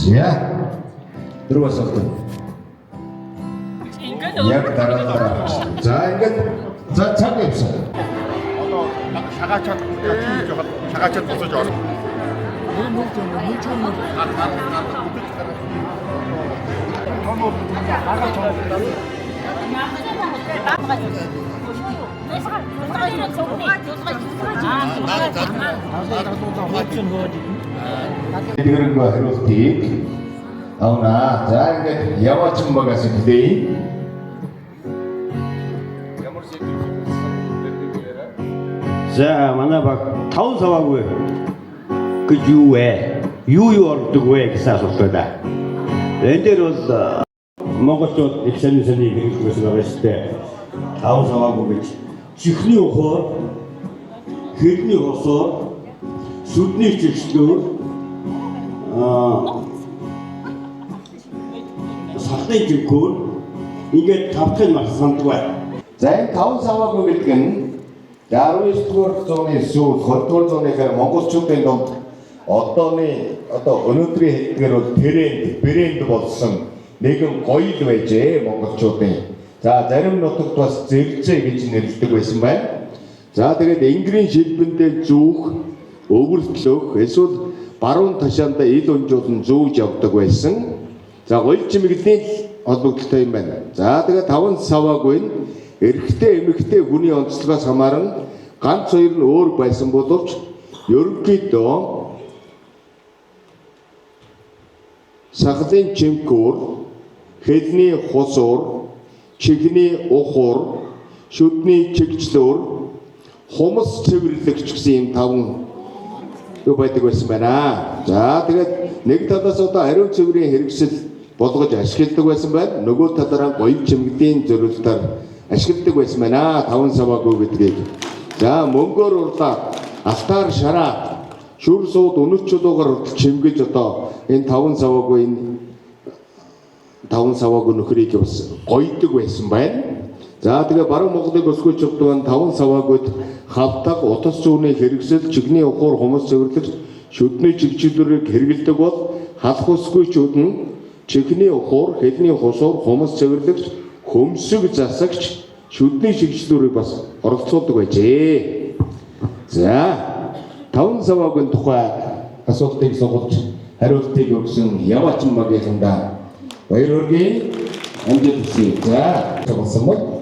За. 들어와서 약 따라. 자, 이게 자 참이 없어. 샤가천 벗어줘. 그런 거 해로스틱. 아우나, 자 이게 야와춤 먹었을 때. За манай баг 5 саваагүй гэж юу вэ? Юу ордог вэ гэсэн асуулт байна. Энэ дээр бол монголчууд их сайн хэрэглэж байгаа шүү дээ. 5 саваагүй гэж чихний ухаар, хэдний хосоор, сүдний чигшлөө сахны жигкөр ингээд тавтал маш сандгүй. За энэ 5 саваагүй гэдэг нь 19-р зууны сүүл 20-р зууныхаа монголчуудын дунд одооны өнөөдрийн хэлбэр бол брэнд болсон нэгэн гоёл байжээ монголчуудын. За зарим нутагт бас зэрзээ гэж нэрлэдэг байсан байна. За тэгээд энгэрийн шилбэндээ зүүх, өвөртлөх, эсвэл баруун ташаанда ил унжуулан зүүж явдаг байсан. За гоёл чимэглийн холбогдолтой юм байна. За тэгээд 5 саваагүй нь эрэгтэй эмэгтэй хүний онцлогоос хамааран ганц хоёр нь өөр байсан боловч ерөнхийдөө сахлын чимгүүр, хэлний хусуур, чихний ухуур, шүдний чигчлүүр, хумс цэвэрлэгч гэсэн юм 5 юу байдаг байсан байна. За тэгээд нэг талаас одоо ариун цэврийн хэрэгсэл болгож ашигладаг байсан байна. Нөгөө талаараа гоёл чимэгдийн зорилтоор ашигладаг байсан байна. 5 саваагүй гэдгийг. За мөнгөөр урлаад алтаар шараа шүр сууд өнөч чулуугаар чимгэж одоо энэ 5 саваагүй нөхрийг бас гоёдаг байсан байна. За тэгээ баруун Монголыг өсгөж явдаг 5 саваагүйд хавтаг утас зүүрний хэрэгсэл чихний ухуур хумс цэвэрлэгч шүдний чигчлүүрийг хэрэгэлдэг бол халах усгүйчүүд нь чихний ухуур, хэлний хусуур, хумс цэвэрлэгч хөмсөг засагч шүдний чигчлүүрийг бас оролцуулдаг байжээ. За 5 саваагийн тухай асуултыг асууж хариултыг өгсөн Яваачин багийнхандаа баяр хүргэе. Амжилт хүсье. За, болсон бол